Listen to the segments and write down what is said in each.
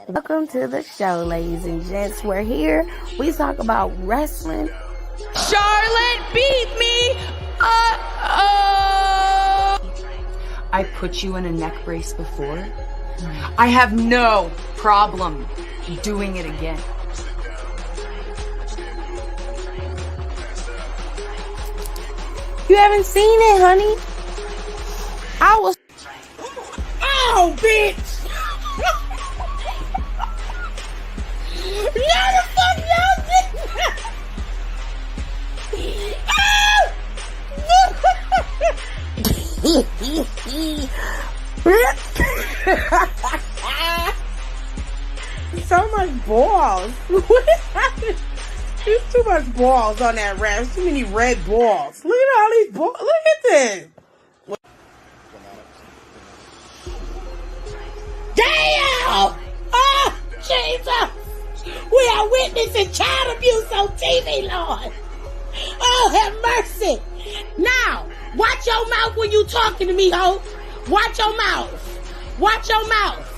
Welcome to the show, ladies and gents. We're here. We talk about wrestling. Charlotte beat me. I put you in a neck brace before. I have no problem doing it again. You haven't seen it, honey. I was. Oh, bitch! No, the fuck y'all did So much balls. There's too much balls on that rack. Too many red balls. Look at all these balls. Look at this. Damn! Oh, Jesus! We are witnessing child abuse on TV, Lord. Oh, have mercy. Now, watch your mouth when you talking to me, ho. Watch your mouth. Watch your mouth.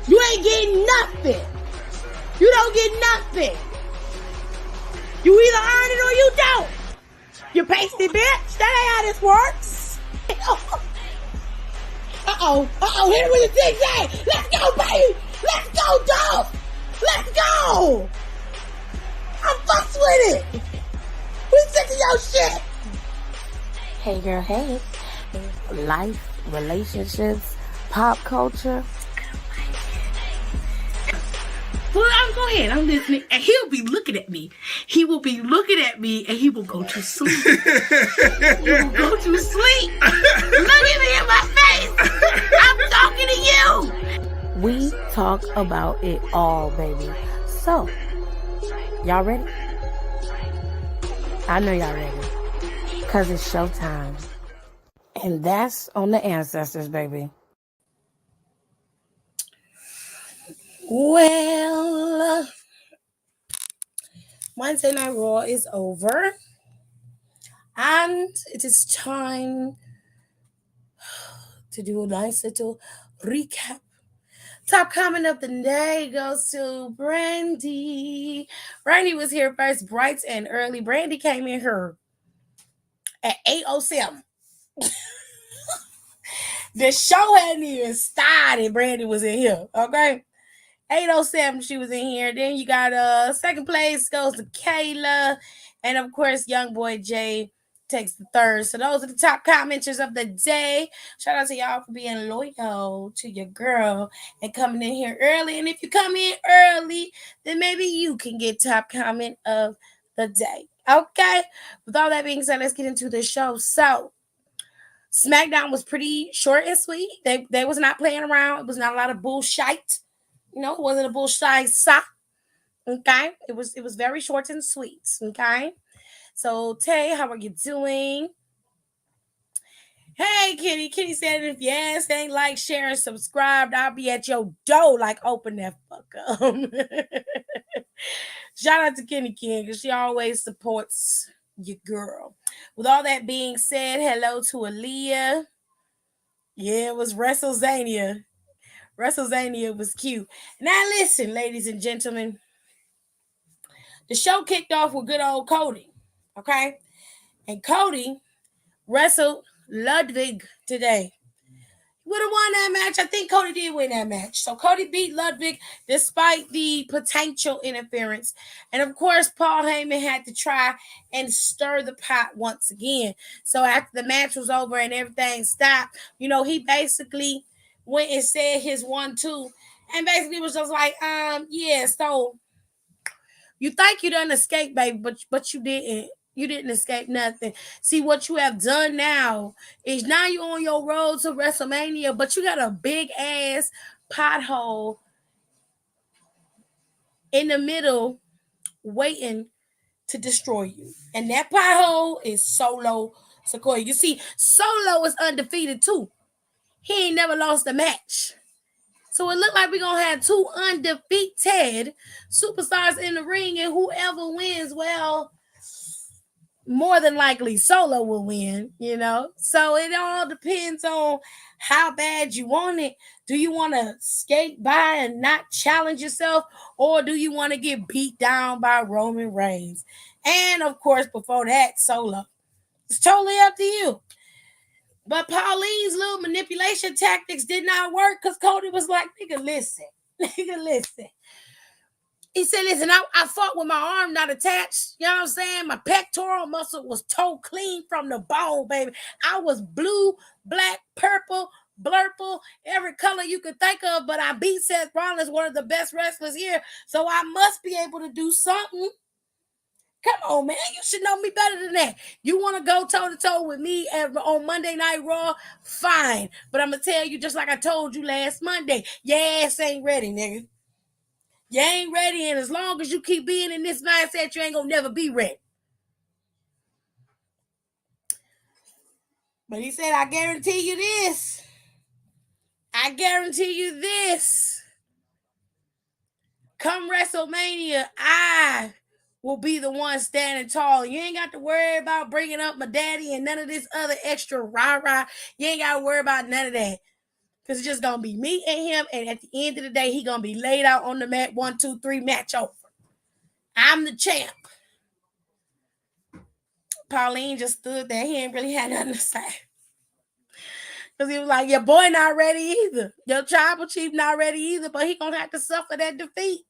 You ain't getting nothing. You don't get nothing. You either earn it or you don't. You pasty bitch. That ain't how this works. Uh-oh. Hit it with a zigzag. Let's go, baby. Let's go, dog. Let's go. I'm fucked with it. We sick of your shit. Hey, girl, hey. Life, relationships, pop culture. Well, go ahead. I'm listening. And he'll be looking at me. He will be looking at me and he will go to sleep. He will go to sleep. Look at me in my face. I'm talking to you. We talk about it all, baby. So, y'all ready? I know y'all ready. Because it's showtime. And that's on the ancestors, baby. Well, Wednesday Night Raw is over. And it is time to do a nice little recap. Top comment of the day goes to Brandy. Brandy was here first, bright and early. Brandy came in here at 8:07. The show hadn't even started. Brandy was in here, okay? 8:07, she was in here. Then you got second place goes to Kayla. And of course, young boy Jay takes the third. So those are the top commenters of the day. Shout out to y'all for being loyal to your girl and coming in here early. And if you come in early, then maybe you can get top comment of the day. Okay? With all that being said, let's get into the show. So, Smackdown was pretty short and sweet. They was not playing around. It was not a lot of bullshit. You know, it wasn't a bullshit sock. Okay? It was very short and sweet. Okay? So, Tay, how are you doing? Hey, Kitty. Kitty said, if you ass ain't like, share, and subscribed, I'll be at your door. Like, open that fuck up. Shout out to Kenny King, because she always supports your girl. With all that being said, hello to Aaliyah. Yeah, it was WrestleZania. WrestleZania was cute. Now, listen, ladies and gentlemen. The show kicked off with good old Cody. Okay? And Cody wrestled Ludwig today. He would have won that match. I think Cody did win that match. So Cody beat Ludwig despite the potential interference. And of course, Paul Heyman had to try and stir the pot once again. So after the match was over and everything stopped, you know, he basically went and said his 1-2 and basically was just like, yeah, so you think you done escaped, baby, but you didn't. You didn't escape nothing. See, what you have done now is now you're on your road to WrestleMania, but you got a big ass pothole in the middle waiting to destroy you. And that pothole is Solo Sikoa. You see, Solo is undefeated too. He ain't never lost a match. So it looked like we're going to have two undefeated superstars in the ring, and whoever wins, well, more than likely Solo will win, you know? So it all depends on how bad you want it. Do you want to skate by and not challenge yourself, or do you want to get beat down by Roman Reigns? And of course, before that, Solo. It's totally up to you. But Pauline's little manipulation tactics did not work because Cody was like, nigga, listen. Nigga, listen. He said, listen, I fought with my arm not attached. You know what I'm saying? My pectoral muscle was toe clean from the bone, baby. I was blue, black, purple, blurple, every color you could think of, but I beat Seth Rollins, one of the best wrestlers here. So I must be able to do something. Come on, man. You should know me better than that. You want to go toe-to-toe with me on Monday Night Raw? Fine. But I'm going to tell you, just like I told you last Monday, your ass ain't ready, nigga. You ain't ready, and as long as you keep being in this mindset, you ain't gonna never be ready. But he said, I guarantee you this. I guarantee you this. Come WrestleMania, I will be the one standing tall. You ain't got to worry about bringing up my daddy and none of this other extra rah-rah. You ain't got to worry about none of that. Because it's just going to be me and him, and at the end of the day, he going to be laid out on the mat, 1, 2, 3, match over. I'm the champ. Pauline just stood there. He ain't really had nothing to say. Because he was like, your boy not ready either. Your tribal chief not ready either, but he going to have to suffer that defeat.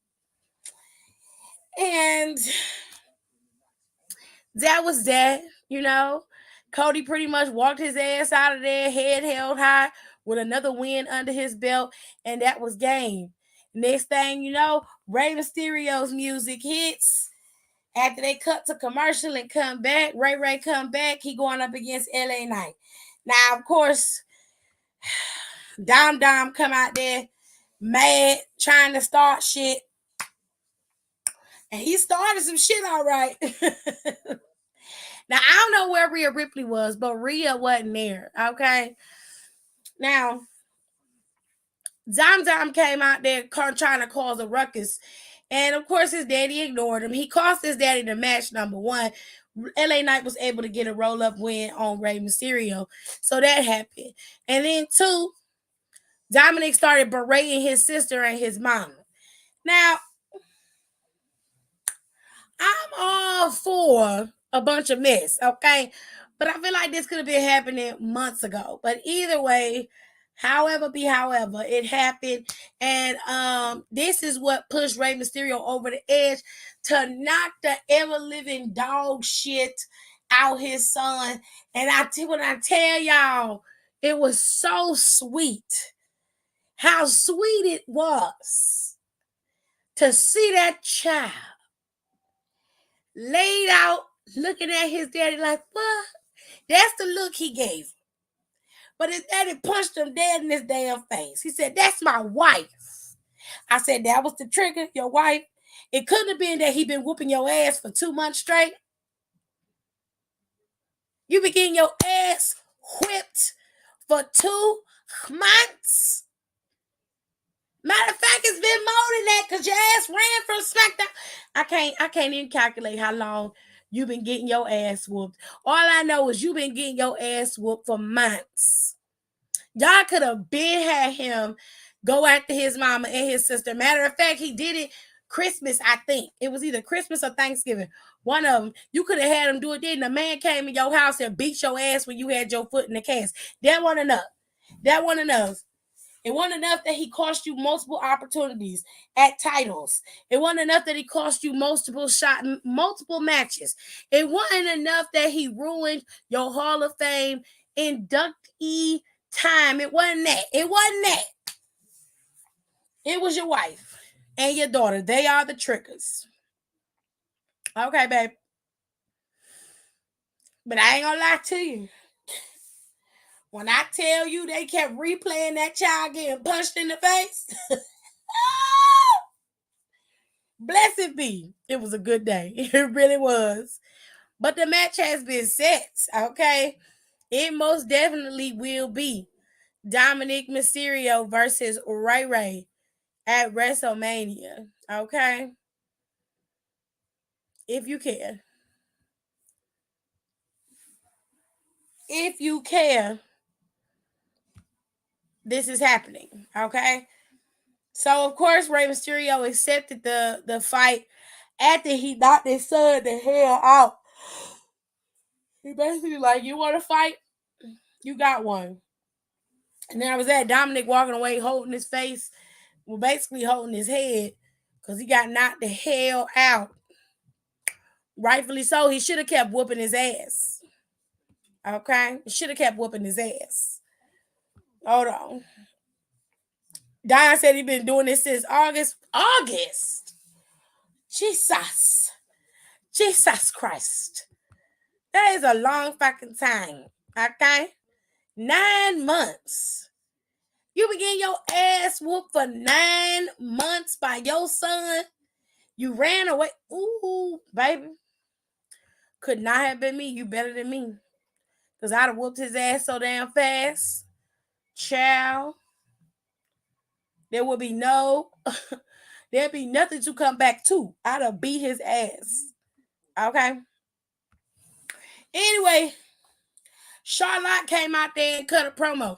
And that was that, you know. Cody pretty much walked his ass out of there, head held high, with another win under his belt, and that was game. Next thing you know, Rey Mysterio's music hits. After they cut to commercial and come back, Ray come back, he going up against LA Knight. Now, of course, Dom come out there mad, trying to start shit. And he started some shit all right. Now, I don't know where Rhea Ripley was, but Rhea wasn't there, okay? Now, Dom came out there trying to cause a ruckus. And, of course, his daddy ignored him. He cost his daddy the match, number one. LA Knight was able to get a roll-up win on Rey Mysterio. So that happened. And then, two, Dominic started berating his sister and his mama. Now, I'm all for a bunch of mess, okay? But I feel like this could have been happening months ago. But either way, however, it happened. And this is what pushed Rey Mysterio over the edge to knock the ever-living dog shit out his son. And when I tell y'all, it was so sweet. How sweet it was to see that child laid out looking at his daddy like, what? That's the look he gave him. But his daddy punched him dead in his damn face. He said, that's my wife. I said, that was the trigger, your wife? It couldn't have been that he been whooping your ass for 2 months straight. You been getting your ass whipped for 2 months. Matter of fact, it's been more than that because your ass ran from Smackdown. I can't even calculate how long you've been getting your ass whooped. All I know is you've been getting your ass whooped for months. Y'all could have been had him go after his mama and his sister. Matter of fact, he did it Christmas, I think. It was either Christmas or Thanksgiving. One of them. You could have had him do it then. The man came in your house and beat your ass when you had your foot in the cast. That wasn't enough. That wasn't enough. It wasn't enough that he cost you multiple opportunities at titles. It wasn't enough that he cost you multiple matches. It wasn't enough that he ruined your Hall of Fame inductee time. It wasn't that. It wasn't that. It was your wife and your daughter. They are the triggers. Okay, babe. But I ain't gonna lie to you. When I tell you they kept replaying that child getting punched in the face, blessed be. It was a good day. It really was. But the match has been set, okay? It most definitely will be Dominic Mysterio versus Ray at WrestleMania, okay? If you care. if you care, this is happening. Okay. So of course Rey Mysterio accepted the fight after he knocked his son the hell out. He basically like, you want to fight? You got one. And then I was at Dominic walking away holding his face, well, basically holding his head because he got knocked the hell out. Rightfully so. He should have kept whooping his ass. Okay? He should have kept whooping his ass. Hold on. Diane said he been doing this since August. August? Jesus. Jesus Christ. That is a long fucking time. Okay? 9 months. You been getting your ass whooped for 9 months by your son. You ran away. Ooh, baby. Could not have been me. You better than me. Because I'd have whooped his ass so damn fast. Child. There would be there'd be nothing to come back to. I'd have beat his ass. Okay? Anyway, Charlotte came out there and cut a promo.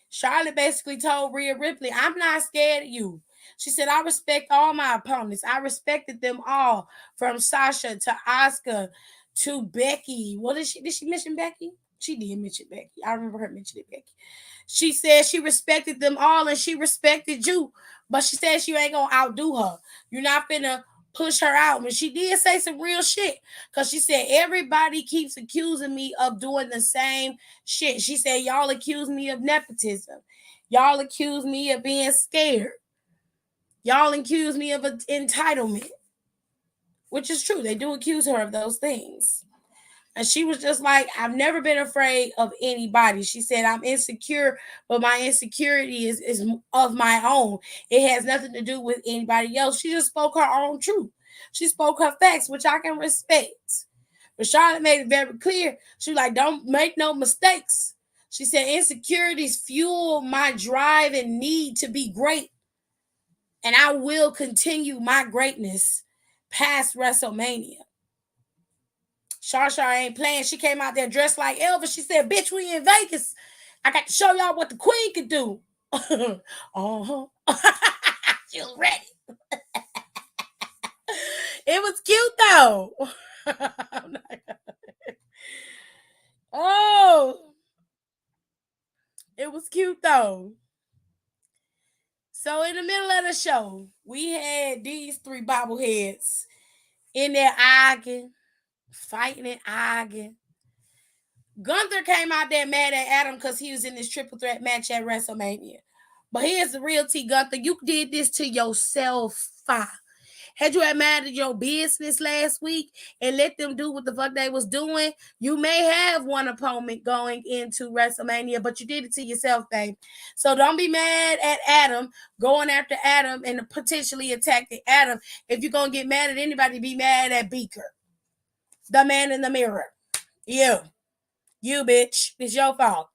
Charlotte basically told Rhea Ripley, I'm not scared of you. She said, I respect all my opponents. I respected them all, from Sasha to Asuka to Becky. What did she mention Becky? She did mention Becky. I remember her mentioning Becky. She said she respected them all and she respected you. But she said she ain't going to outdo her. You're not finna push her out. And she did say some real shit. Because she said, everybody keeps accusing me of doing the same shit. She said, y'all accuse me of nepotism. Y'all accuse me of being scared. Y'all accuse me of entitlement. Which is true. They do accuse her of those things. And she was just like, I've never been afraid of anybody. She said, I'm insecure, but my insecurity is of my own. It has nothing to do with anybody else. She just spoke her own truth. She spoke her facts, which I can respect. But Charlotte made it very clear. She was like, don't make no mistakes. She said, insecurities fuel my drive and need to be great. And I will continue my greatness past WrestleMania. Shar ain't playing. She came out there dressed like Elvis. She said, bitch, we in Vegas. I got to show y'all what the queen could do. Uh-huh. She was ready. It was cute, though. Oh. It was cute, though. So in the middle of the show, we had these three bobbleheads in there arguing. Fighting and arguing. Gunther came out there mad at Adam because he was in this triple threat match at WrestleMania. But here's the real T, Gunther. You did this to yourself. Had you had mad at your business last week and let them do what the fuck they was doing, you may have one opponent going into WrestleMania, but you did it to yourself, babe. So don't be mad at Adam, going after Adam and potentially attacking Adam. If you're going to get mad at anybody, be mad at Beaker. The man in the mirror. You, bitch. It's your fault.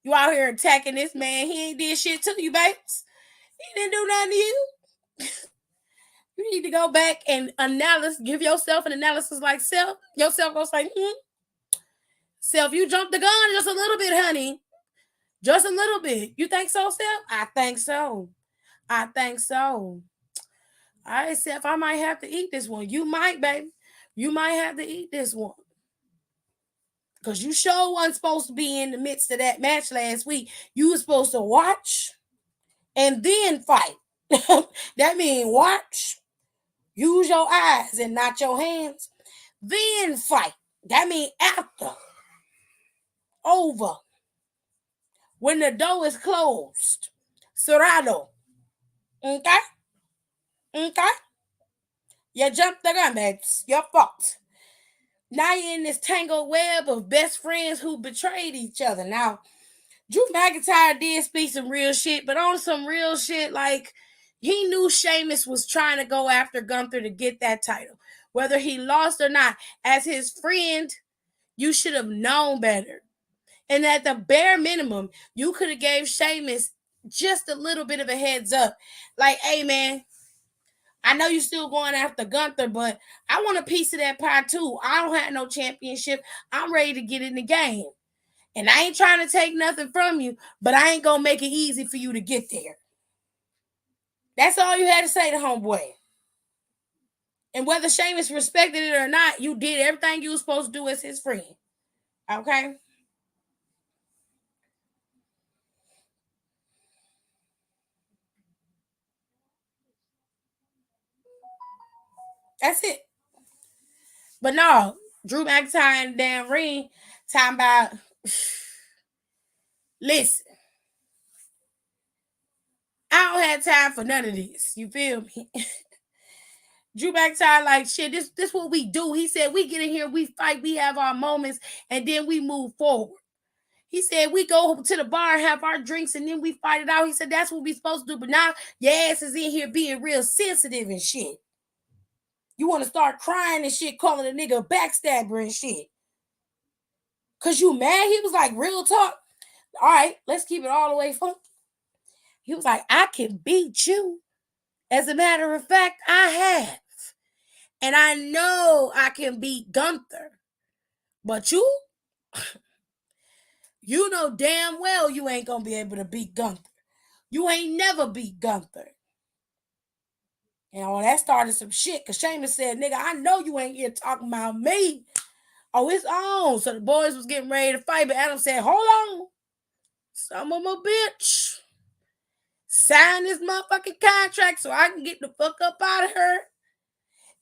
You out here attacking this man. He ain't did shit to you, babes. He didn't do nothing to you. You need to go back and give yourself an analysis like self. Yourself gonna say, Self, you jumped the gun just a little bit, honey. Just a little bit. You think so, Self? I think so. All right, Self, I might have to eat this one. You might, baby. You might have to eat this one. Because you sure wasn't supposed to be in the midst of that match last week. You were supposed to watch and then fight. That means watch, use your eyes and not your hands, then fight. That means after, over, when the door is closed. Cerrado. Okay? You jumped the gun, babes. Your fault. Now you're in this tangled web of best friends who betrayed each other. Now, Drew McIntyre did speak some real shit, but on some real shit, like, he knew Sheamus was trying to go after Gunther to get that title. Whether he lost or not, as his friend, you should have known better. And at the bare minimum, you could have gave Sheamus just a little bit of a heads up. Like, hey, man, I know you still going after Gunther, but I want a piece of that pie too. I don't have no championship. I'm ready to get in the game. And I ain't trying to take nothing from you, but I ain't going to make it easy for you to get there. That's all you had to say to homeboy. And whether Sheamus respected it or not, you did everything you were supposed to do as his friend. Okay? That's it. But no, Drew McIntyre in the damn ring talking about, listen, I don't have time for none of this. You feel me? Drew McIntyre like, shit, this what we do. He said, we get in here, we fight, we have our moments, and then we move forward. He said, we go to the bar and have our drinks, and then we fight it out. He said, that's what we supposed to do. But now your ass is in here being real sensitive and shit. You want to start crying and shit, calling a nigga a backstabber and shit. Because you mad? He was like, real talk. All right, let's keep it all the way funky. He was like, I can beat you. As a matter of fact, I have. And I know I can beat Gunther. But you know damn well you ain't going to be able to beat Gunther. You ain't never beat Gunther. And that started some shit. Because Sheamus said, nigga, I know you ain't here talking about me. Oh, it's on. So the boys was getting ready to fight. But Adam said, hold on. Some of my bitch. Sign this motherfucking contract so I can get the fuck up out of her.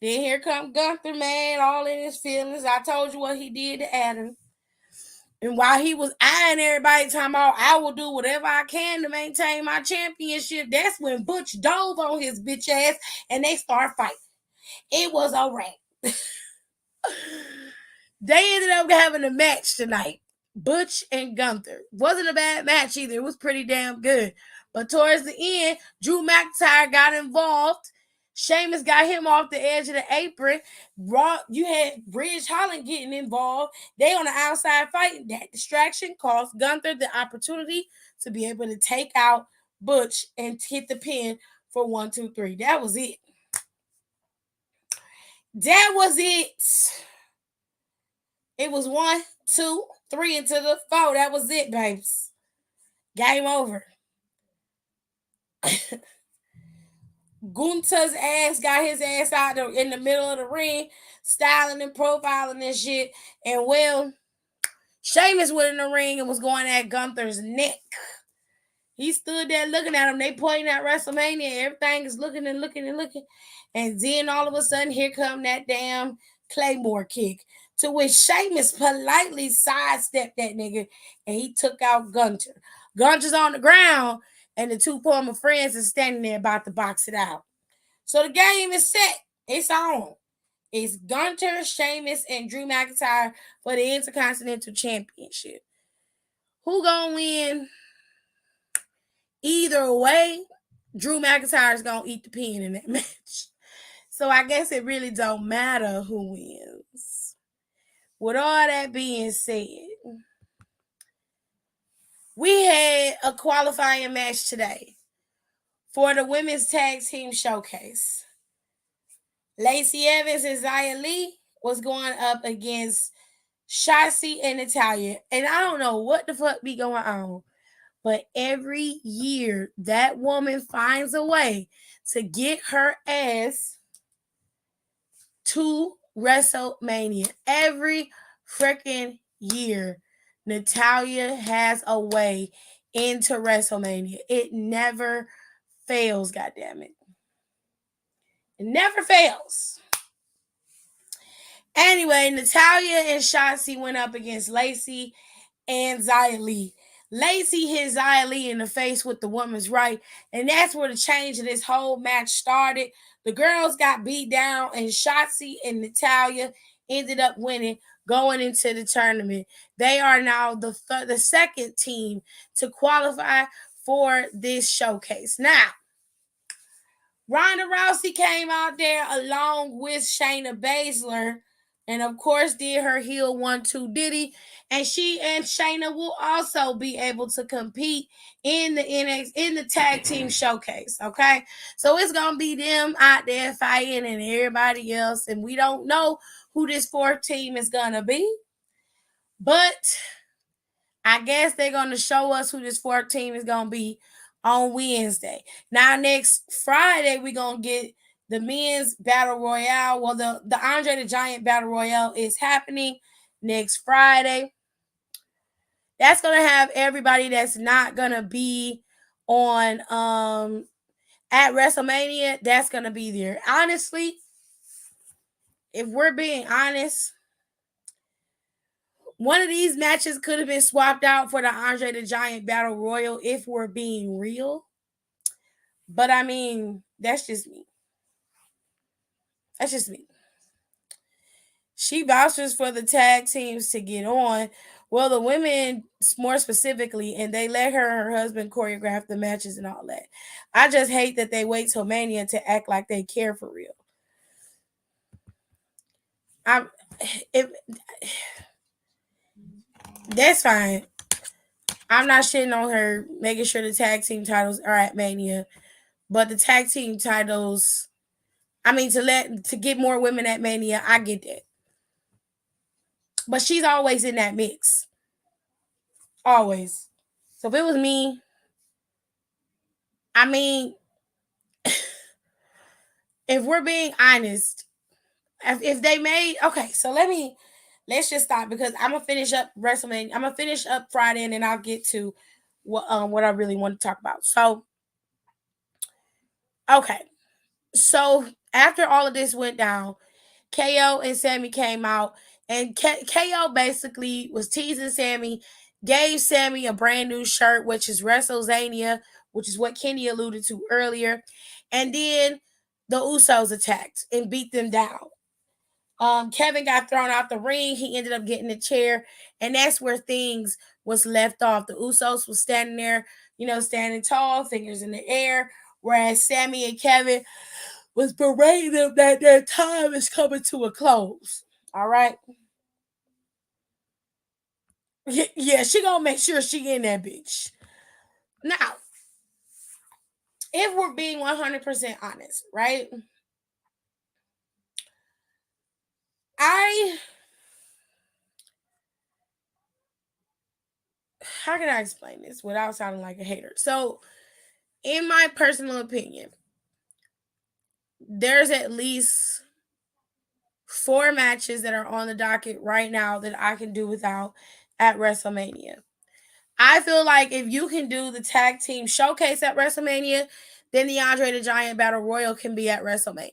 Then here come Gunther, man, all in his feelings. I told you what he did to Adam. And while he was eyeing everybody talking about, I will do whatever I can to maintain my championship, that's when Butch dove on his bitch ass and they start fighting. It was a wrap. They ended up having a match tonight. Butch and Gunther. Wasn't a bad match either. It was pretty damn good. But towards the end, Drew McIntyre got involved. Sheamus got him off the edge of the apron. You had Ridge Holland getting involved. They on the outside fighting. That distraction cost Gunther the opportunity to be able to take out Butch and hit the pin for 1, 2, 3. That was it. That was it. It was 1, 2, 3 into the 4. That was it, babes. Game over. Gunther's ass got his ass out in the middle of the ring, styling and profiling and shit. And well, Sheamus went in the ring and was going at Gunther's neck. He stood there looking at him. They pointing at WrestleMania. Everything is looking and looking and looking. And then all of a sudden, here come that damn Claymore kick. To which Sheamus politely sidestepped that nigga and he took out Gunther. Gunther's on the ground and the two former friends are standing there about to box it out. So the game is set. It's on. It's Gunther, Sheamus, and Drew McIntyre for the Intercontinental Championship. Who gonna win? Either way, Drew McIntyre is gonna eat the pin in that match. So I guess it really don't matter who wins. With all that being said, we had a qualifying match today for the Women's Tag Team Showcase. Lacey Evans and Xia Li was going up against Shotzi and Natalya. And I don't know what the fuck be going on, but every year that woman finds a way to get her ass to WrestleMania. Every freaking year, Natalya has a way into WrestleMania. It never fails, goddammit. It never fails. Anyway, Natalya and Shotzi went up against Lacey and Xia Li. Lacey hit Xia Li in the face with the woman's right, and that's where the change of this whole match started. The girls got beat down, and Shotzi and Natalya ended up winning, going into the tournament. They are now the second team to qualify for this showcase. Now, Ronda Rousey came out there along with Shayna Baszler, And of course, did her heel 1-2 Diddy. And she and Shayna will also be able to compete in the in the tag team showcase. Okay. So it's gonna be them out there fighting and everybody else. And we don't know who this fourth team is gonna be. But I guess they're gonna show us who this fourth team is gonna be on Wednesday. Now, next Friday, we're gonna get the men's battle royale. Well, the Andre the Giant battle royale is happening next Friday. That's gonna have everybody that's not gonna be on at WrestleMania. That's gonna be there. Honestly, if we're being honest, one of these matches could have been swapped out for the Andre the Giant Battle Royal if we're being real. But I mean, that's just me. That's just me. She vouches for the tag teams to get on. Well, the women more specifically, and they let her and her husband choreograph the matches and all that. I just hate that they wait till Mania to act like they care for real. I'm if that's fine. I'm not shitting on her making sure the tag team titles are at Mania, but the tag team titles, I mean, to get more women at Mania, I get that. But she's always in that mix. Always. So if it was me, I mean, if we're being honest, if they made okay, so let's just stop because I'm gonna finish up WrestleMania. I'm gonna finish up Friday and then I'll get to what I really want to talk about. So okay, so after all of this went down, KO and Sammy came out, and KO basically was teasing Sammy, gave Sammy a brand new shirt, which is WrestleZania, which is what Kenny alluded to earlier, and then the Usos attacked and beat them down. Kevin got thrown out the ring. He ended up getting a chair, and that's where things was left off. The Usos was standing there, standing tall, fingers in the air, whereas Sammy and Kevin was berating them that their time is coming to a close. All right. Yeah, she gonna make sure she in that bitch. Now, if we're being 100% honest, right? How can I explain this without sounding like a hater? So, in my personal opinion, there's at least 4 matches that are on the docket right now that I can do without at WrestleMania. I feel like if you can do the tag team showcase at WrestleMania, then the Andre the Giant Battle Royal can be at WrestleMania.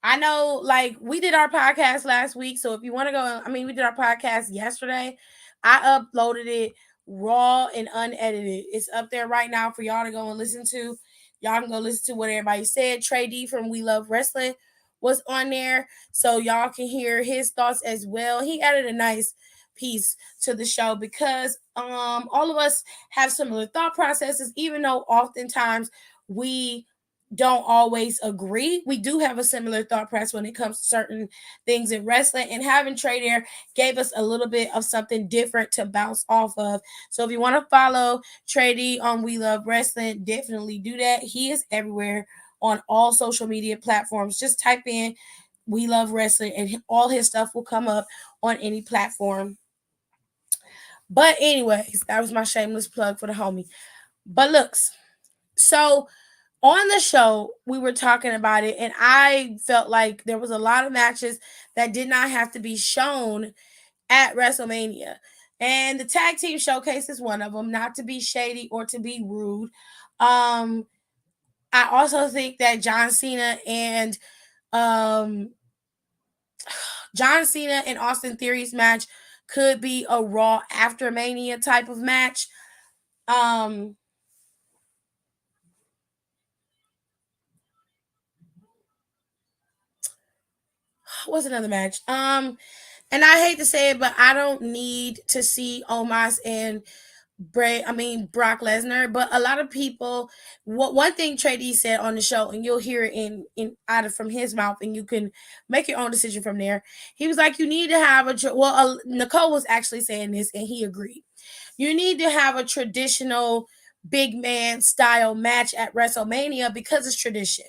I know, like, we did our podcast last week, so if you want to go, I mean, we did our podcast yesterday. I uploaded it raw and unedited. It's up there right now for y'all to go and listen to. Y'all can go listen to what everybody said. Trey D from We Love Wrestling was on there, so y'all can hear his thoughts as well. He added a nice piece to the show because all of us have similar thought processes, even though oftentimes we don't always agree. We do have a similar thought process when it comes to certain things in wrestling, and having Trey there gave us a little bit of something different to bounce off of. So if you want to follow Trey D on We Love Wrestling, definitely do that. He is everywhere on all social media platforms. Just type in We Love Wrestling and all his stuff will come up on any platform. But anyways, that was my shameless plug for the homie. But looks, so on the show, we were talking about it, and I felt like there was a lot of matches that did not have to be shown at WrestleMania. And the tag team showcase is one of them, not to be shady or to be rude. I also think that John Cena and Austin Theory's match could be a Raw after Mania type of match. What's another match? And I hate to say it, but I don't need to see Omos and Brock Lesnar. But a lot of people, one thing Trey D said on the show, and you'll hear it in out of from his mouth, and you can make your own decision from there. He was like, you need to have Nicole was actually saying this, and he agreed. You need to have a traditional big man style match at WrestleMania because it's tradition,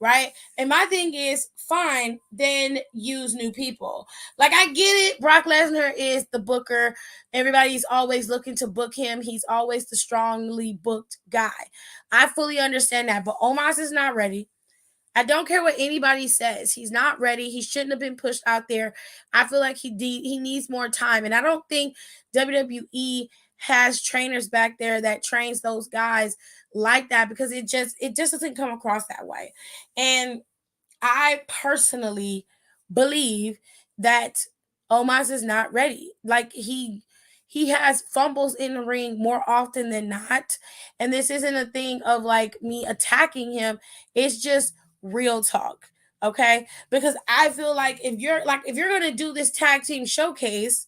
right? And my thing is, fine, then use new people. Like, I get it. Brock Lesnar is the booker. Everybody's always looking to book him. He's always the strongly booked guy. I fully understand that. But Omos is not ready. I don't care what anybody says. He's not ready. He shouldn't have been pushed out there. I feel like he needs more time. And I don't think WWE has trainers back there that trains those guys like that, because it just doesn't come across that way. And I personally believe that Omos is not ready. Like, he has fumbles in the ring more often than not. And this isn't a thing of like me attacking him. It's just real talk. Okay? Because I feel like if you're going to do this tag team showcase,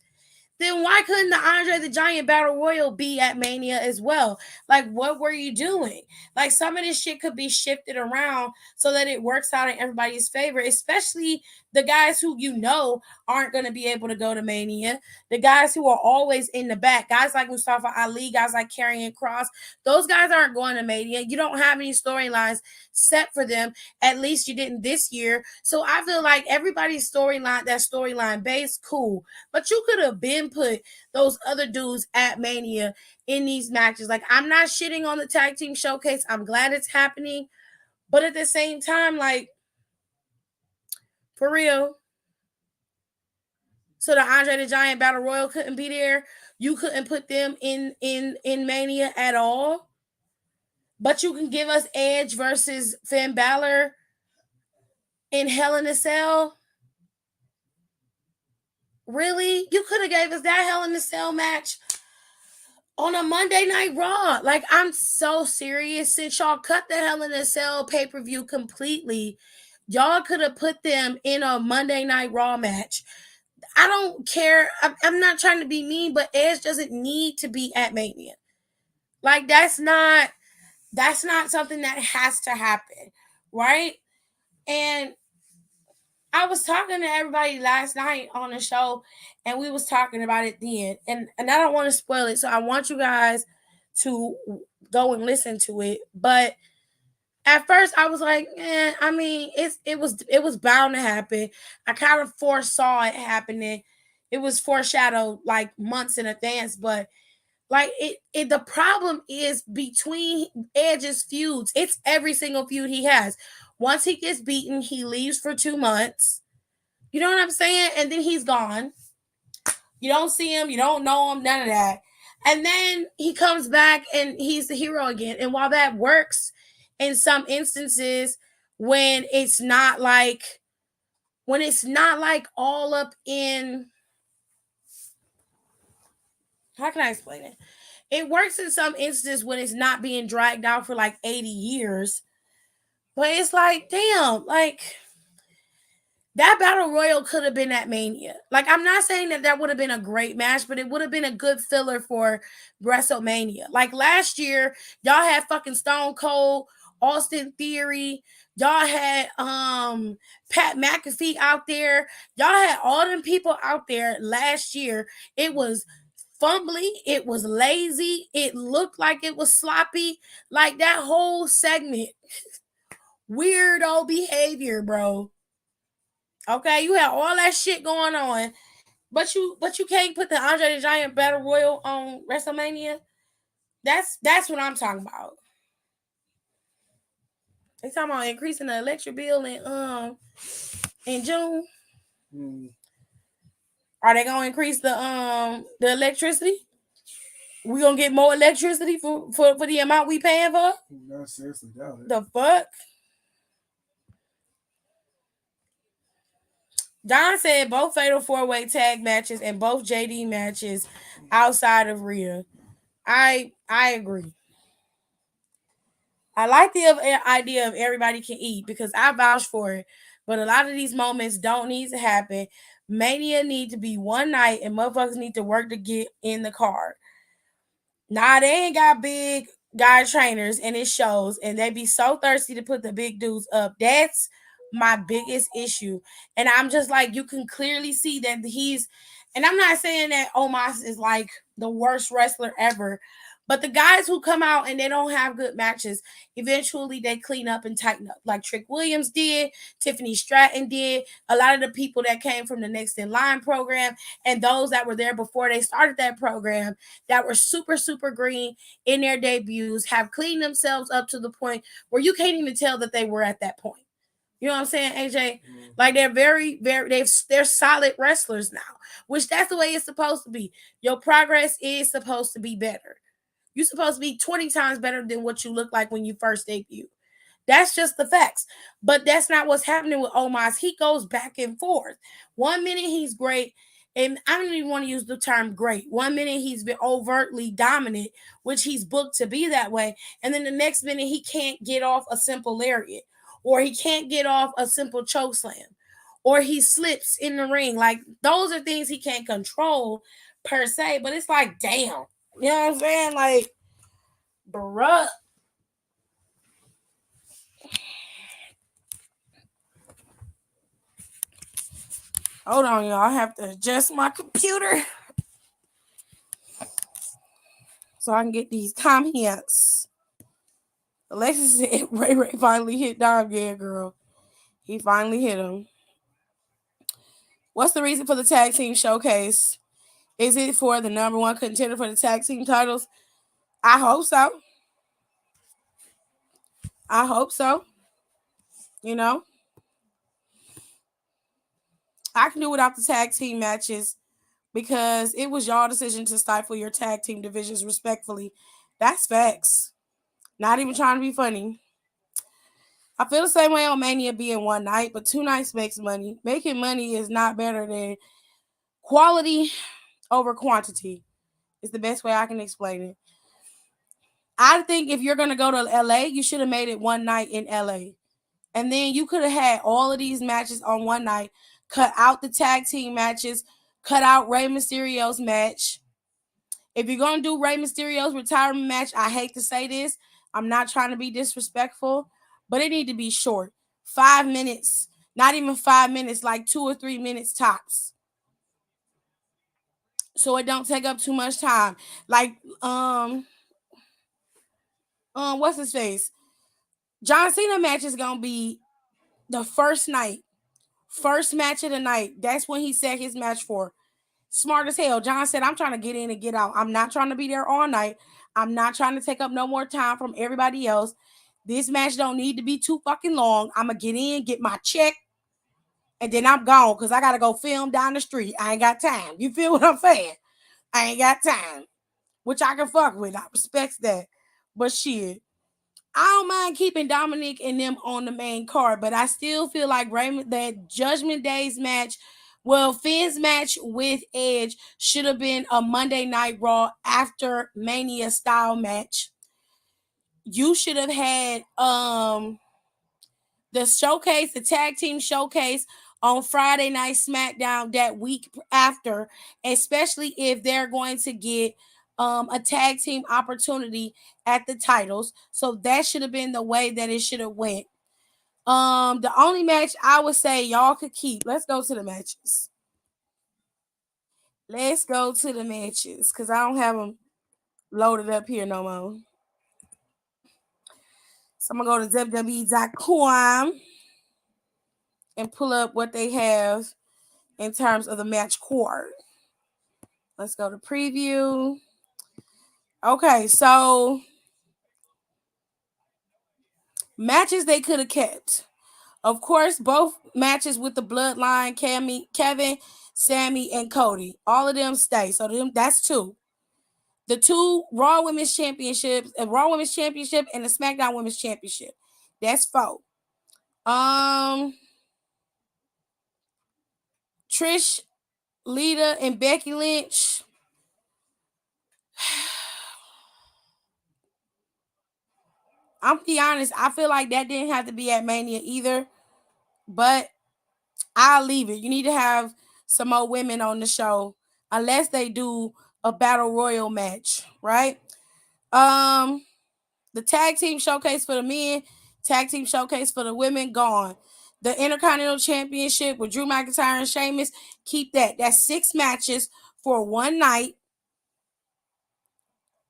then why couldn't the Andre the Giant Battle Royal be at Mania as well? Like, what were you doing? Like, some of this shit could be shifted around so that it works out in everybody's favor, especially the guys who aren't going to be able to go to Mania, the guys who are always in the back, guys like Mustafa Ali, guys like Karrion Kross. Those guys aren't going to Mania. You don't have any storylines set for them. At least you didn't this year. So I feel like everybody's storyline, that storyline based, cool. But you could have been put those other dudes at Mania in these matches. Like, I'm not shitting on the tag team showcase. I'm glad it's happening. But at the same time, like, for real. So the Andre the Giant Battle Royal couldn't be there. You couldn't put them in Mania at all. But you can give us Edge versus Finn Balor in Hell in a Cell. Really? You could have gave us that Hell in a Cell match on a Monday Night Raw. Like, I'm so serious. Since y'all cut the Hell in a Cell pay-per-view completely, y'all could have put them in a Monday Night Raw match. I don't care. I'm not trying to be mean, but Edge doesn't need to be at Mania. Like, that's not something that has to happen, right? And I was talking to everybody last night on the show, and we was talking about it then. And I don't want to spoil it, so I want you guys to go and listen to it. But at first, I was like, it was bound to happen. I kind of foresaw it happening. It was foreshadowed like months in advance, but like the problem is between Edge's feuds. It's every single feud he has. Once he gets beaten, he leaves for 2 months. You know what I'm saying? And then he's gone. You don't see him. You don't know him. None of that. And then he comes back and he's the hero again. And while that works in some instances, when it's not like all up in, how can I explain it? It works in some instances when it's not being dragged out for like 80 years. But it's like, damn, like, that Battle Royal could have been at Mania. Like, I'm not saying that would have been a great match, but it would have been a good filler for WrestleMania. Like, last year, y'all had fucking Stone Cold, Austin Theory. Y'all had Pat McAfee out there. Y'all had all them people out there last year. It was fumbly. It was lazy. It looked like it was sloppy. Like, that whole segment. Weirdo behavior, bro. Okay, you had all that shit going on, but you can't put the Andre the Giant Battle Royal on WrestleMania. That's what I'm talking about. They talking about increasing the electric bill in June. Are they gonna increase the electricity? We gonna get more electricity for the amount we paying for? No, seriously, doubt it. The fuck? Don said both Fatal 4-Way tag matches and both JD matches outside of Rhea. I agree. I like the idea of everybody can eat because I vouch for it. But a lot of these moments don't need to happen. Mania need to be one night and motherfuckers need to work to get in the card. Nah, they ain't got big guy trainers, and it shows. And they be so thirsty to put the big dudes up. That's my biggest issue. And I'm just like, you can clearly see that he's. And I'm not saying that Omos is like the worst wrestler ever, but the guys who come out and they don't have good matches, eventually they clean up and tighten up. Like Trick Williams did, Tiffany Stratton did, a lot of the people that came from the Next in Line program, and those that were there before they started that program that were super, super green in their debuts have cleaned themselves up to the point where you can't even tell that they were at that point. You know what I'm saying, AJ? Like they're very, very they're solid wrestlers now, which that's the way it's supposed to be. Your progress is supposed to be better. You're supposed to be 20 times better than what you look like when you first debut. That's just the facts. But that's not what's happening with Omos. He goes back and forth. 1 minute he's great, and I don't even want to use the term great. 1 minute he's been overtly dominant, which he's booked to be that way, and then the next minute he can't get off a simple lariat, or he can't get off a simple choke slam, or he slips in the ring. Like those are things he can't control per se. But it's like, damn, you know what I'm saying? Like, bruh. Hold on, y'all. I have to adjust my computer so I can get these comments. Alexis said Ray Ray finally hit Dom. Yeah, girl. He finally hit him. What's the reason for the tag team showcase? Is it for the number one contender for the tag team titles? I hope so. I hope so. You know, I can do without the tag team matches because it was y'all decision to stifle your tag team divisions respectfully. That's facts. Not even trying to be funny. I feel the same way on Mania being one night, but 2 nights makes money. Making money is not better than quality over quantity. Is the best way I can explain it. I think if you're gonna go to LA, you should have made it one night in LA. And then you could have had all of these matches on one night, cut out the tag team matches, cut out Rey Mysterio's match. If you're going to do Rey Mysterio's retirement match, I hate to say this, I'm not trying to be disrespectful, but it need to be short. 5 minutes, not even 5 minutes, like 2 or 3 minutes tops. So it don't take up too much time. Like, what's his face? John Cena match is going to be the first night. First match of the night. That's when he set his match for. Smart as hell. John said, I'm trying to get in and get out. I'm not trying to be there all night. I'm not trying to take up no more time from everybody else. This match don't need to be too fucking long. I'm going to get in, get my check, and then I'm gone because I got to go film down the street. I ain't got time. You feel what I'm saying? I ain't got time, which I can fuck with. I respect that. But shit, I don't mind keeping Dominic and them on the main card, but I still feel like Raymond, that Judgment Day's match, well, Finn's match with Edge should have been a Monday Night Raw after Mania style match. You should have had the showcase, the tag team showcase on Friday Night Smackdown that week after, especially if they're going to get a tag team opportunity at the titles. So that should have been the way that it should have went. The only match I would say y'all could keep. Let's go to the matches. Let's go to the matches because I don't have them loaded up here no more. So I'm gonna go to WWE.com and pull up what they have in terms of the match card. Let's go to preview. Okay, so matches they could have kept. Of course, both matches with the Bloodline, Kevin, Sammy, and Cody. All of them stay. So that's 2. The 2 Raw Women's Championships, a Raw Women's Championship and the SmackDown Women's Championship. That's 4. Trish, Lita, and Becky Lynch. I'm be honest, I feel like that didn't have to be at Mania either, but I'll leave it. You need to have some more women on the show, unless they do a battle royal match, right? The tag team showcase for the men, tag team showcase for the women, gone. The Intercontinental Championship with Drew McIntyre and Sheamus, keep that. That's 6 matches for one night.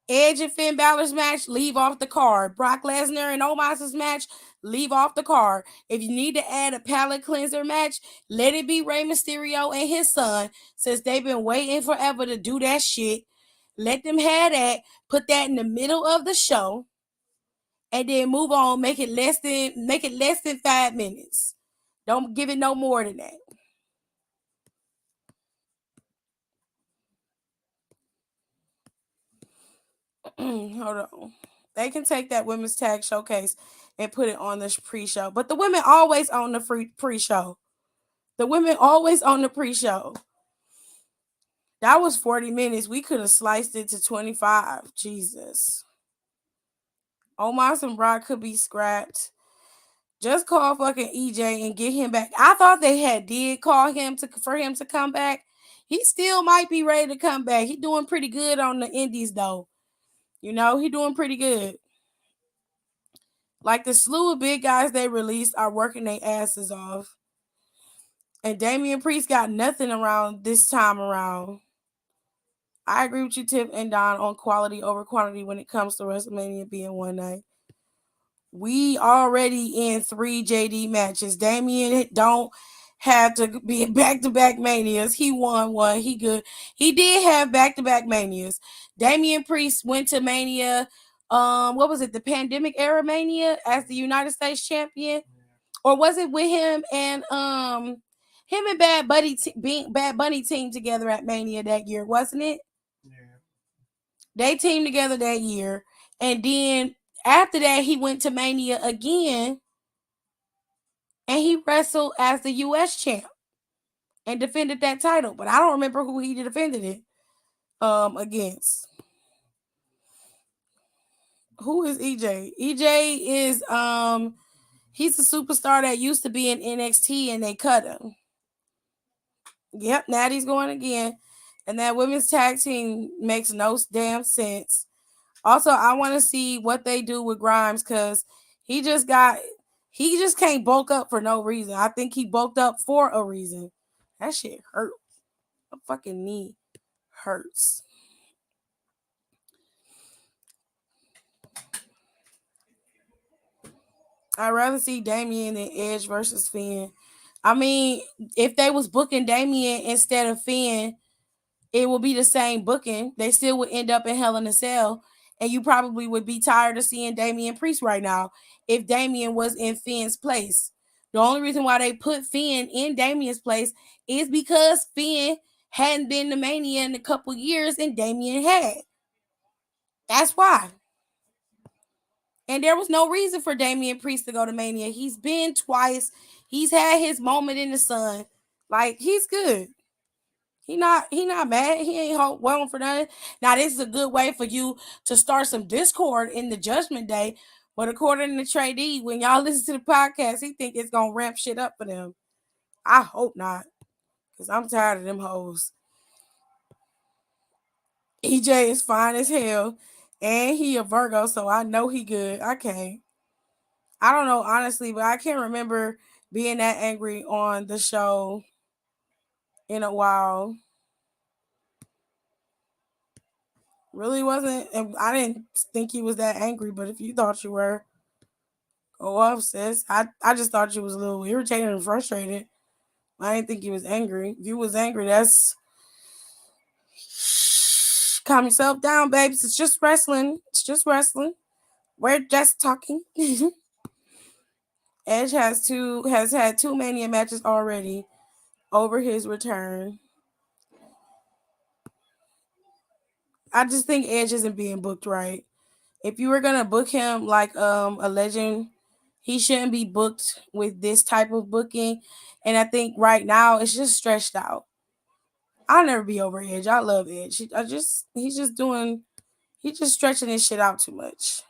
Edge and Finn Balor's match, leave off the card. Brock Lesnar and Omos's match, leave off the card. If you need to add a palate cleanser match, let it be Rey Mysterio and his son, since they've been waiting forever to do that shit. Let them have that. Put that in the middle of the show, and then move on. Make it less than 5 minutes. Don't give it no more than that. Hold on. They can take that women's tag showcase and put it on the pre-show. But the women always on the pre-show. The women always on the pre-show. That was 40 minutes. We could have sliced it to 25. Jesus. Omos and Brock could be scrapped. Just call fucking EJ and get him back. I thought they did call him for him to come back. He still might be ready to come back. He doing pretty good on the indies though. You know, he doing pretty good. Like the slew of big guys they released are working their asses off. And Damian Priest got nothing around this time around. I agree with you, Tip and Don, on quality over quantity when it comes to WrestleMania being one night. We already in 3 JD matches. Damian don't have to be back-to-back Manias. He won one. He good. He did have back-to-back Manias. Damian Priest went to Mania. What was it? The pandemic era Mania as the United States champion, or was it with him and Bad Bunny teamed together at Mania that year, wasn't it? Yeah. They teamed together that year, and then after that he went to Mania again, and he wrestled as the U.S. champ and defended that title. But I don't remember who he defended it against. Who is EJ? EJ is he's a superstar that used to be in NXT and they cut him. Yep, Natty's going again. And that women's tag team makes no damn sense. Also, I want to see what they do with Grimes because he just can't bulk up for no reason. I think he bulked up for a reason. That shit hurt. My fucking knee hurts. I'd rather see Damian than Edge versus Finn. I mean, if they was booking Damian instead of Finn, it will be the same booking. They still would end up in Hell in a Cell. And you probably would be tired of seeing Damian Priest right now if Damian was in Finn's place. The only reason why they put Finn in Damian's place is because Finn hadn't been to Mania in a couple years and Damian had. That's why. And there was no reason for Damian Priest to go to Mania. He's been twice. He's had his moment in the sun. Like, he's good. He not mad. He ain't waiting for nothing. Now, this is a good way for you to start some discord in the Judgment Day. But according to Trey D, when y'all listen to the podcast, he think it's going to ramp shit up for them. I hope not. Because I'm tired of them hoes. EJ is fine as hell. And he a Virgo, so I know he good. I don't know, honestly, but I can't remember being that angry on the show in a while. Really wasn't. And I didn't think he was that angry, but if you thought you were, go off, sis. I just thought you was a little irritated and frustrated. I didn't think he was angry. If you was angry, that's... Calm yourself down, babes. It's just wrestling. It's just wrestling. We're just talking. Edge has had 2 Mania matches already over his return. I just think Edge isn't being booked right. If you were gonna book him like a legend, he shouldn't be booked with this type of booking. And I think right now it's just stretched out. I'll never be over Edge. I love Edge. He's just stretching his shit out too much.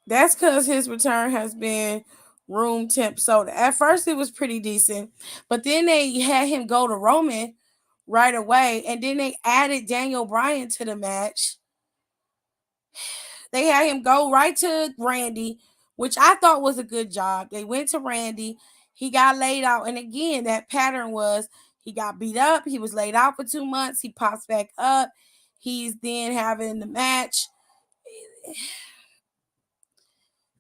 That's because his return has been room temp soda. At first it was pretty decent, but then they had him go to Roman right away, and then they added Daniel Bryan to the match. They had him go right to Randy, which I thought was a good job. They went to Randy. He got laid out. And again, that pattern was he got beat up. He was laid out for 2 months. He pops back up. He's then having the match.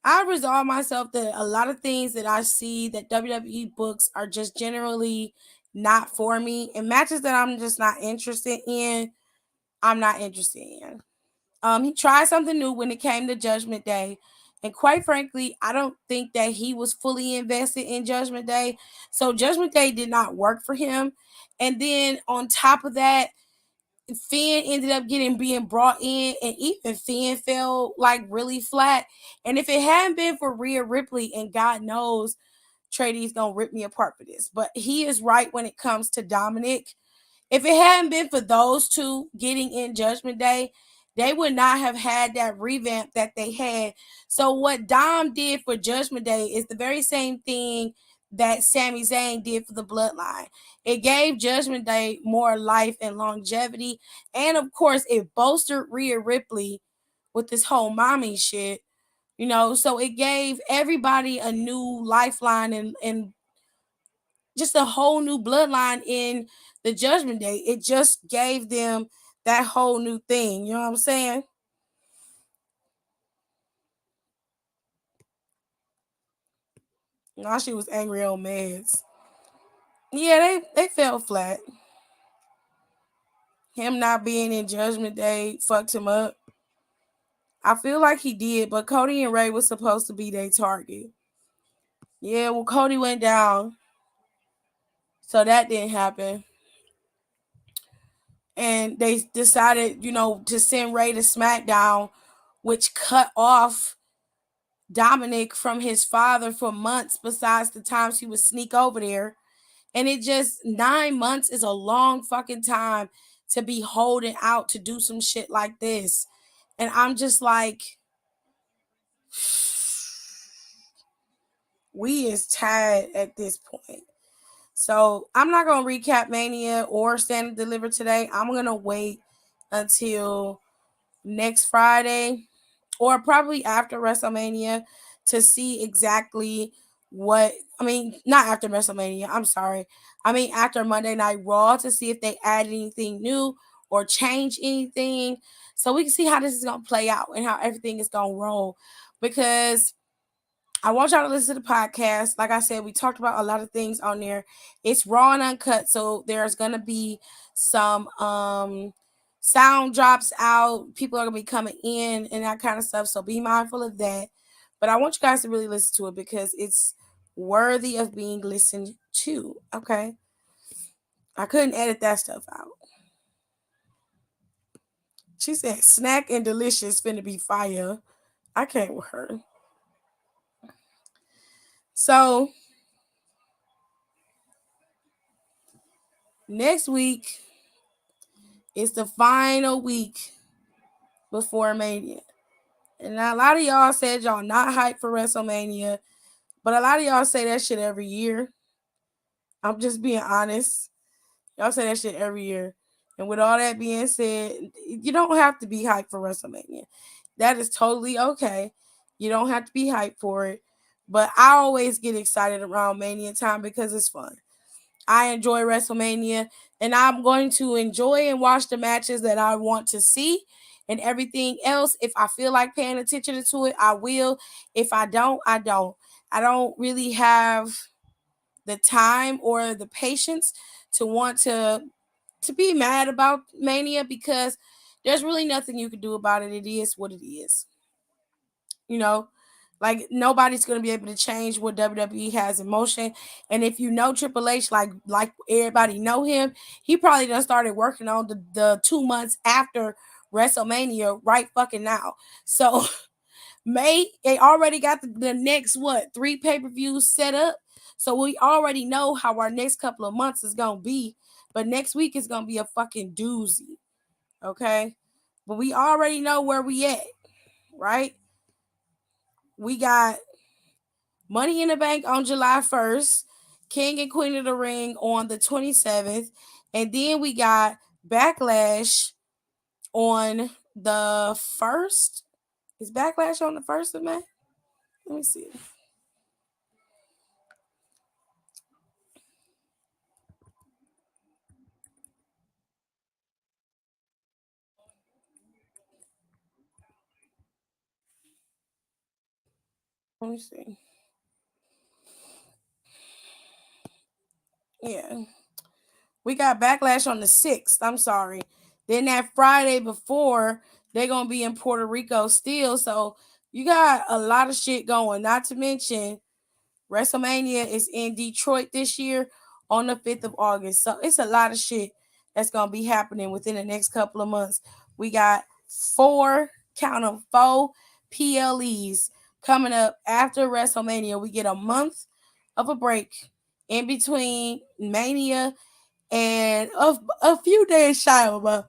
I resolve myself that a lot of things that I see that WWE books are just generally not for me. And matches that I'm just not interested in, I'm not interested in. He tried something new when it came to Judgment Day. And quite frankly, I don't think that he was fully invested in Judgment Day. So Judgment Day did not work for him. And then on top of that, Finn ended up being brought in, and even Finn fell like really flat. And if it hadn't been for Rhea Ripley, and God knows Trady's gonna rip me apart for this, but he is right when it comes to Dominic. If it hadn't been for those two getting in Judgment Day, they would not have had that revamp that they had. So what Dom did for Judgment Day is the very same thing that Sami Zayn did for the Bloodline. It gave Judgment Day more life and longevity. And of course, it bolstered Rhea Ripley with this whole mommy shit. So it gave everybody a new lifeline and just a whole new bloodline in the Judgment Day. It just gave them that whole new thing. You know what I'm saying? Now she was angry on meds. Yeah, they fell flat. Him not being in Judgment Day fucked him up. I feel like he did, but Cody and Ray was supposed to be their target. Yeah, well, Cody went down, so that didn't happen. And they decided, to send Ray to Smackdown, which cut off Dominic from his father for months, besides the times he would sneak over there. And it just 9 months is a long fucking time to be holding out to do some shit like this. And I'm just like, we is tired at this point. So I'm not gonna recap Mania or Stand and Deliver today. I'm gonna wait until next Friday or probably after WrestleMania to see exactly not after WrestleMania, I'm sorry. After Monday Night Raw to see if they add anything new or change anything so we can see how this is going to play out and how everything is going to roll, because I want y'all to listen to the podcast. Like I said, we talked about a lot of things on there. It's raw and uncut, so there's going to be some sound drops out. People are going to be coming in and that kind of stuff, so be mindful of that. But I want you guys to really listen to it because it's worthy of being listened to, okay? I couldn't edit that stuff out. She said, snack and delicious finna be fire. I can't with her. So, next week is the final week before Mania. And a lot of y'all said y'all not hyped for WrestleMania, but a lot of y'all say that shit every year. I'm just being honest. Y'all say that shit every year. And with all that being said, you don't have to be hyped for WrestleMania. That is totally okay. You don't have to be hyped for it. But I always get excited around Mania time because it's fun. I enjoy WrestleMania, and I'm going to enjoy and watch the matches that I want to see, and everything else. If I feel like paying attention to it, I will. If I don't, I don't. I don't really have the time or the patience to want to be mad about Mania because there's really nothing you can do about it. It is what it is. Like nobody's gonna be able to change what WWE has in motion. And if you know Triple H, like everybody know him, he probably done started working on the 2 months after WrestleMania right fucking now. So they already got the next 3 pay-per-views set up. So we already know how our next couple of months is gonna be. But next week is gonna be a fucking doozy. Okay? But we already know where we at, right? We got Money in the Bank on July 1st, King and Queen of the Ring on the 27th, and then we got Backlash on the 1st. Is Backlash on the 1st of May? Let me see. Let me see. Yeah. We got Backlash on the 6th. I'm sorry. Then that Friday before, they're going to be in Puerto Rico still. So you got a lot of shit going. Not to mention, WrestleMania is in Detroit this year on the 5th of August. So it's a lot of shit that's going to be happening within the next couple of months. We got count them, 4 PLEs coming up after WrestleMania. We get a month of a break in between Mania and a few days shy of a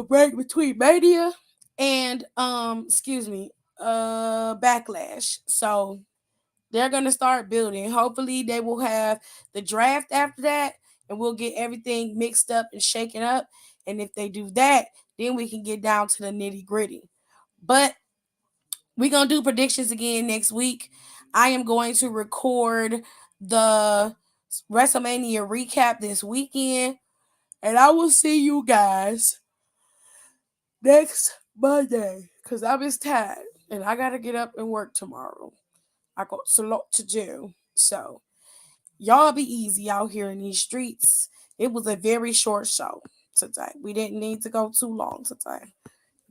break between Mania and Backlash. So they're gonna start building. Hopefully they will have the draft after that and we'll get everything mixed up and shaken up. And if they do that, then we can get down to the nitty-gritty. But we're gonna do predictions again next week. I am going to record the WrestleMania recap this weekend. And I will see you guys next Monday because I'm just tired and I got to get up and work tomorrow. I got a lot to do. So, y'all be easy out here in these streets. It was a very short show today. We didn't need to go too long today.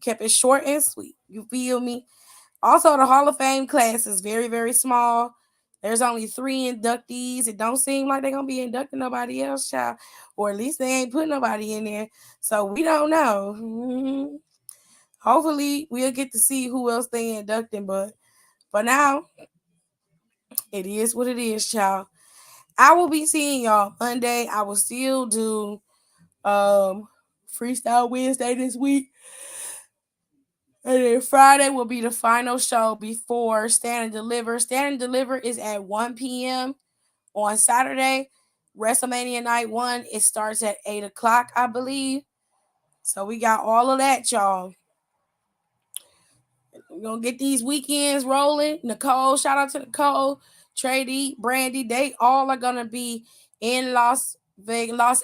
Kept it short and sweet. You feel me? Also, the Hall of Fame class is very, very small. There's only 3 inductees. It don't seem like they're going to be inducting nobody else, child. Or at least they ain't putting nobody in there. So we don't know. Hopefully, we'll get to see who else they inducting. But for now, it is what it is, child. I will be seeing y'all Monday. I will still do Freestyle Wednesday this week. And then Friday will be the final show before Stand and Deliver. Stand and Deliver is at 1 p.m. on Saturday. WrestleMania Night 1, it starts at 8 o'clock, I believe. So we got all of that, y'all. We're going to get these weekends rolling. Nicole, shout out to Nicole, Trady, Brandy. They all are going to be in Los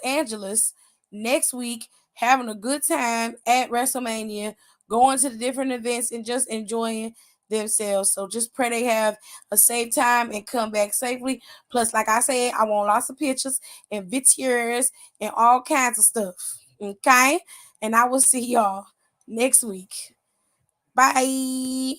Angeles next week, having a good time at WrestleMania, going to the different events and just enjoying themselves. So just pray they have a safe time and come back safely. Plus, like I said, I want lots of pictures and videos and all kinds of stuff. Okay? And I will see y'all next week. Bye.